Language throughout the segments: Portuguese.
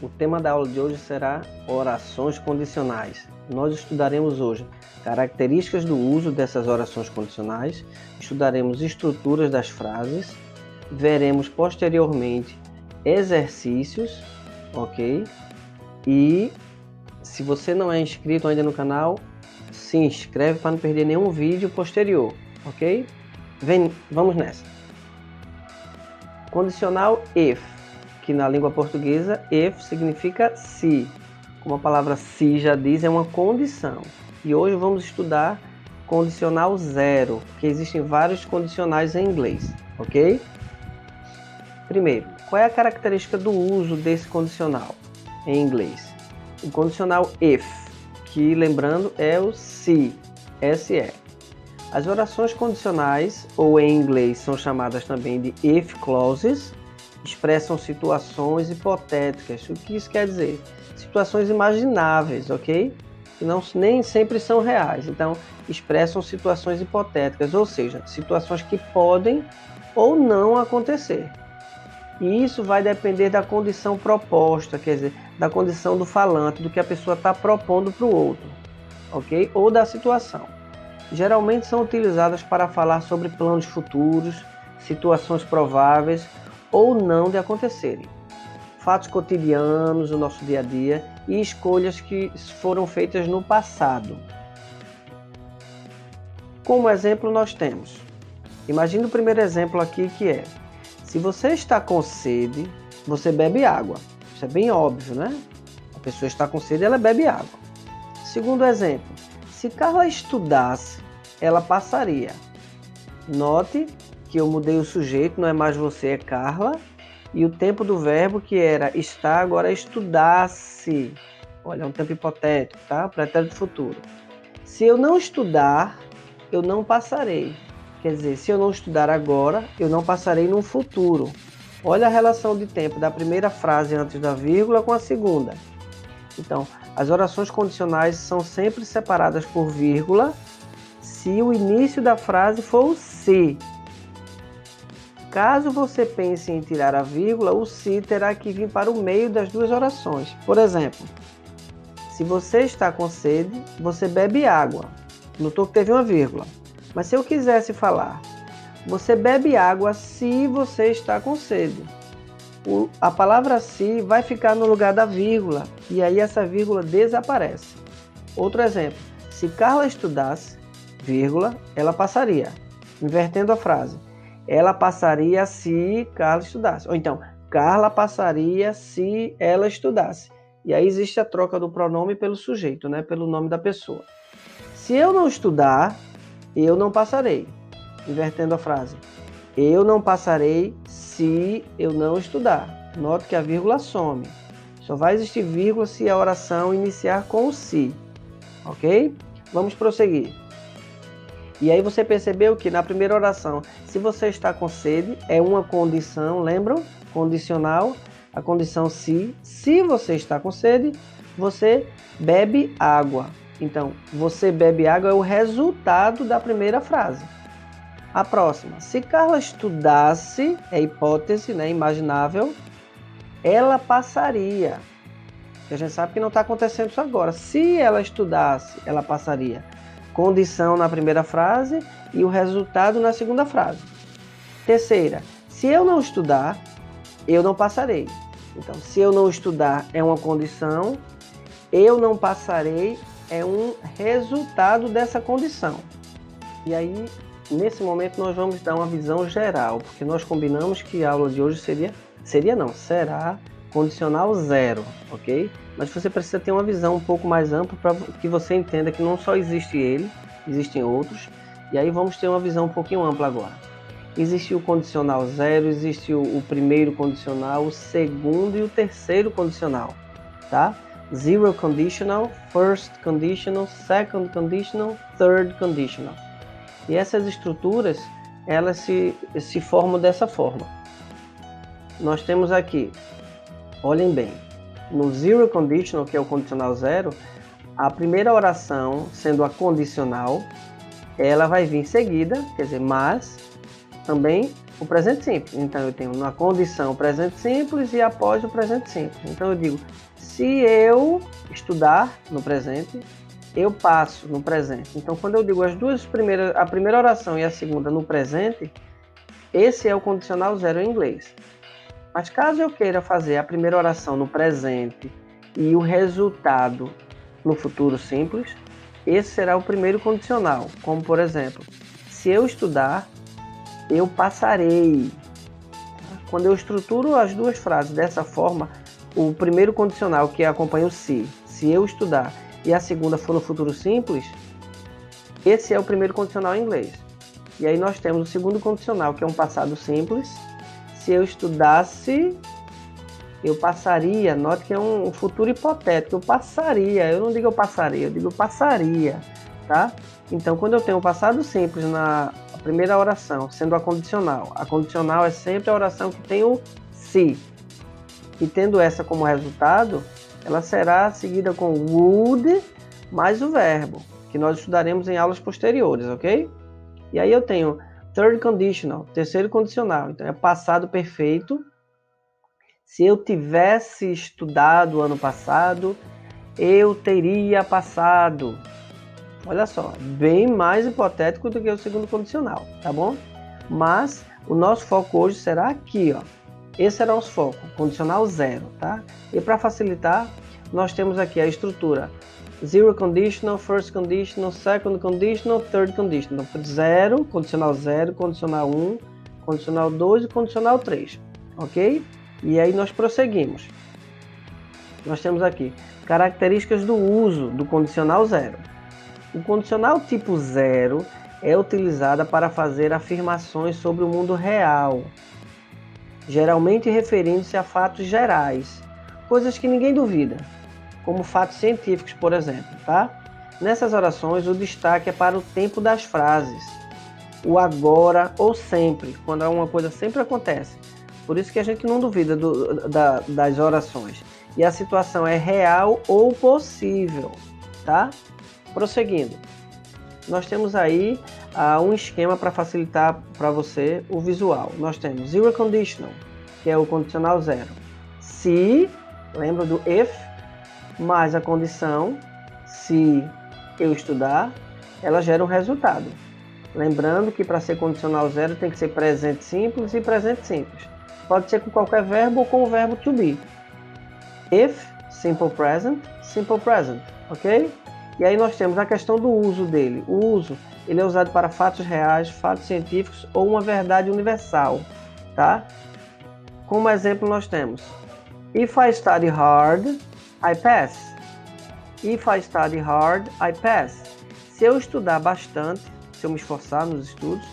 O tema da aula de hoje será orações condicionais. Nós estudaremos hoje características do uso dessas orações condicionais, estudaremos estruturas das frases, veremos posteriormente exercícios, ok? E se você não é inscrito ainda no canal, se inscreve para não perder nenhum vídeo posterior, ok? Vamos nessa. Condicional if, que na língua portuguesa if significa se. Como a palavra se já diz, é uma condição. E hoje vamos estudar condicional zero, porque existem vários condicionais em inglês, ok? Primeiro, qual é a característica do uso desse condicional em inglês? O condicional if, que lembrando é o se, se. As orações condicionais, ou em inglês são chamadas também de if clauses, expressam situações hipotéticas. O que isso quer dizer? Situações imagináveis, ok? Que nem sempre são reais. Então, expressam situações hipotéticas, ou seja, situações que podem ou não acontecer. E isso vai depender da condição proposta, quer dizer, da condição do falante, do que a pessoa está propondo para o outro, ok? Ou da situação. Geralmente são utilizadas para falar sobre planos futuros, situações prováveis ou não de acontecerem, fatos cotidianos do nosso dia a dia e escolhas que foram feitas no passado. Como exemplo nós temos, imagine o primeiro exemplo aqui que é, se você está com sede, você bebe água. Isso é bem óbvio, né? A pessoa está com sede, ela bebe água. Segundo exemplo, se Carla estudasse, ela passaria. Note que eu mudei o sujeito, não é mais você, é Carla. E o tempo do verbo que era estar, agora é estudasse. Olha, é um tempo hipotético, tá? Pretérito futuro. Se eu não estudar, eu não passarei. Quer dizer, se eu não estudar agora, eu não passarei no futuro. Olha a relação de tempo da primeira frase antes da vírgula com a segunda. Então, as orações condicionais são sempre separadas por vírgula se o início da frase for o se. Caso você pense em tirar a vírgula, o se terá que vir para o meio das duas orações. Por exemplo, se você está com sede, você bebe água. Notou que teve uma vírgula. Mas se eu quisesse falar, você bebe água se você está com sede. A palavra se vai ficar no lugar da vírgula e aí essa vírgula desaparece. Outro exemplo, se Carla estudasse, vírgula, ela passaria. Invertendo a frase, ela passaria se Carla estudasse. Ou então, Carla passaria se ela estudasse. E aí existe a troca do pronome pelo sujeito, né? Pelo nome da pessoa. Se eu não estudar, eu não passarei. Invertendo a frase. Eu não passarei se eu não estudar. Note que a vírgula some. Só vai existir vírgula se a oração iniciar com o se. Ok? Vamos prosseguir. E aí você percebeu que na primeira oração, se você está com sede, é uma condição, lembram? Condicional. A condição se. Se você está com sede, você bebe água. Então, você bebe água é o resultado da primeira frase. A próxima. Se Carla estudasse, é hipótese, né, imaginável, ela passaria. A gente sabe que não está acontecendo isso agora. Se ela estudasse, ela passaria. Condição na primeira frase e o resultado na segunda frase. Terceira. Se eu não estudar, eu não passarei. Então, se eu não estudar é uma condição, eu não passarei é um resultado dessa condição. E aí, nesse momento, nós vamos dar uma visão geral, porque nós combinamos que a aula de hoje será condicional zero, ok? Mas você precisa ter uma visão um pouco mais ampla para que você entenda que não só existe ele, existem outros, e aí vamos ter uma visão um pouquinho ampla agora. Existe o condicional zero, existe o primeiro condicional, o segundo e o terceiro condicional, tá? Zero conditional, first conditional, second conditional, third conditional. E essas estruturas, elas se formam dessa forma. Nós temos aqui, olhem bem, no zero conditional, que é o condicional zero, a primeira oração, sendo a condicional, ela vai vir seguida, quer dizer, mas, também o presente simples. Então eu tenho na condição o presente simples e após o presente simples. Então eu digo, se eu estudar no presente, eu passo no presente. Então quando eu digo as duas primeiras, a primeira oração e a segunda no presente, esse é o condicional zero em inglês. Mas caso eu queira fazer a primeira oração no presente e o resultado no futuro simples, esse será o primeiro condicional. Como por exemplo, se eu estudar, eu passarei. Quando eu estruturo as duas frases dessa forma, o primeiro condicional que acompanha o se eu estudar, e a segunda for no futuro simples, esse é o primeiro condicional em inglês. E aí nós temos o segundo condicional, que é um passado simples. Se eu estudasse, eu passaria. Note que é um futuro hipotético. Eu passaria. Eu não digo eu passaria, eu digo eu passaria, tá? Então, quando eu tenho o passado simples na primeira oração, sendo a condicional é sempre a oração que tem o se. E tendo essa como resultado, ela será seguida com would mais o verbo, que nós estudaremos em aulas posteriores, ok? E aí eu tenho third conditional, terceiro condicional. Então é passado perfeito. Se eu tivesse estudado ano passado, eu teria passado. Olha só, bem mais hipotético do que o segundo condicional, tá bom? Mas o nosso foco hoje será aqui, ó. Esse será o nosso foco, condicional zero, tá? E para facilitar, nós temos aqui a estrutura zero conditional, first conditional, second conditional, third conditional. Zero, condicional 1, condicional 2 e condicional 3, ok? E aí nós prosseguimos. Nós temos aqui características do uso do condicional 0. O condicional tipo 0 é utilizada para fazer afirmações sobre o mundo real, geralmente referindo-se a fatos gerais, coisas que ninguém duvida, como fatos científicos, por exemplo, tá? Nessas orações, o destaque é para o tempo das frases, o agora ou sempre, quando alguma coisa sempre acontece. Por isso que a gente não duvida das orações. E a situação é real ou possível, tá? Prosseguindo. Nós temos aí um esquema para facilitar para você o visual. Nós temos zero conditional, que é o condicional 0. Se, lembra do if, mais a condição, se eu estudar, ela gera um resultado. Lembrando que para ser condicional 0 tem que ser presente simples e presente simples. Pode ser com qualquer verbo ou com o verbo to be. If, simple present, ok? E aí nós temos a questão do uso dele. O uso, ele é usado para fatos reais, fatos científicos ou uma verdade universal, tá? Como exemplo nós temos if I study hard, I pass. If I study hard, I pass. Se eu estudar bastante, se eu me esforçar nos estudos,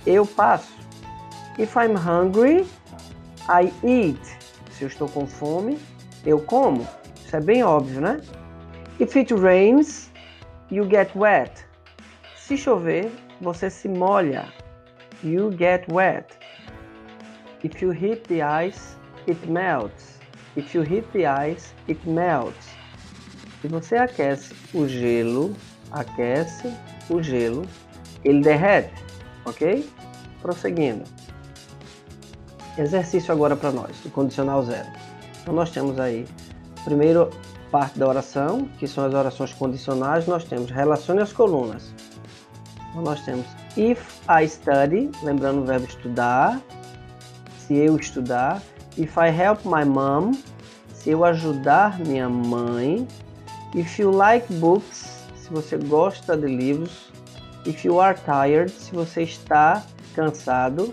eu passo. If I'm hungry, I eat. Se eu estou com fome, eu como. Isso é bem óbvio, né? If it rains, you get wet. Se chover, você se molha. You get wet. If you hit the ice, it melts. If you hit the ice, it melts. Se você aquece o gelo, ele derrete, ok? Prosseguindo. Exercício agora para nós, do condicional 0. Então nós temos aí, primeiro parte da oração, que são as orações condicionais, nós temos relacione as colunas. Então nós temos if I study, lembrando o verbo estudar, se eu estudar. If I help my mom, se eu ajudar minha mãe. If you like books, se você gosta de livros. If you are tired, se você está cansado.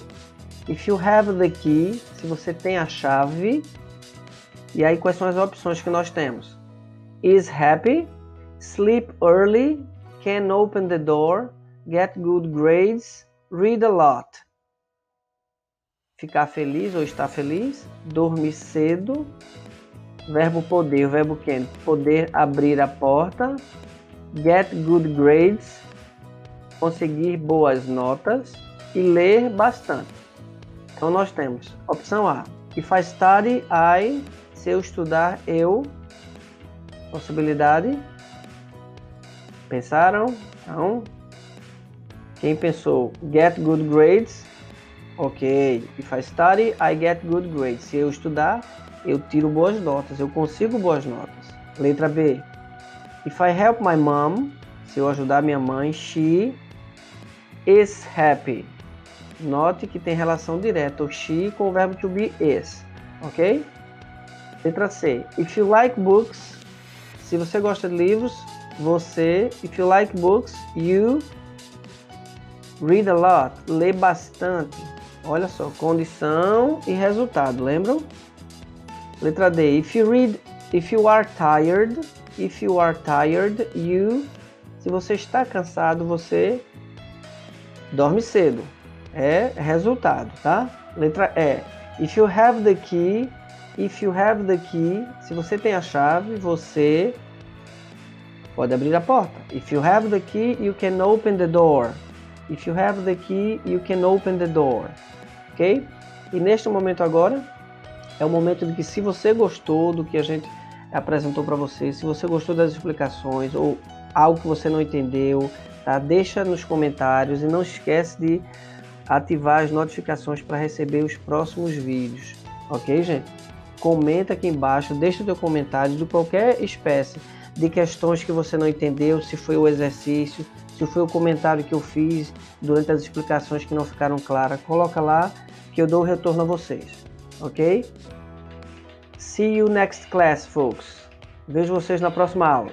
If you have the key, se você tem a chave. E aí quais são as opções que nós temos? Is happy, sleep early, can open the door, get good grades, read a lot. Ficar feliz ou estar feliz, dormir cedo, verbo poder, o verbo can, poder abrir a porta, get good grades, conseguir boas notas e ler bastante. Então nós temos opção A, if I study, I, se eu estudar, eu. Possibilidade. Pensaram? Então, quem pensou get good grades, Ok. If I study, I get good grades. Se eu estudar, eu tiro boas notas, eu consigo boas notas. Letra B. If I help my mom, se eu ajudar minha mãe, she is happy. Note que tem relação direta, o she com o verbo to be is, ok? Letra C. If you like books, se você gosta de livros, você, if you like books, you read a lot, lê bastante. Olha só, condição e resultado, lembram? Letra D. If you are tired, you, se você está cansado, você dorme cedo. É resultado, tá? Letra E. If you have the key, se você tem a chave, você pode abrir a porta. If you have the key, you can open the door. If you have the key, you can open the door. Ok? E neste momento agora, é o momento de que se você gostou do que a gente apresentou para você, se você gostou das explicações ou algo que você não entendeu, tá? Deixa nos comentários e não esquece de ativar as notificações para receber os próximos vídeos. Ok, gente? Comenta aqui embaixo, deixa o teu comentário de qualquer espécie de questões que você não entendeu, se foi o exercício, se foi o comentário que eu fiz durante as explicações que não ficaram claras. Coloca lá que eu dou o retorno a vocês. Ok? See you next class, folks. Vejo vocês na próxima aula.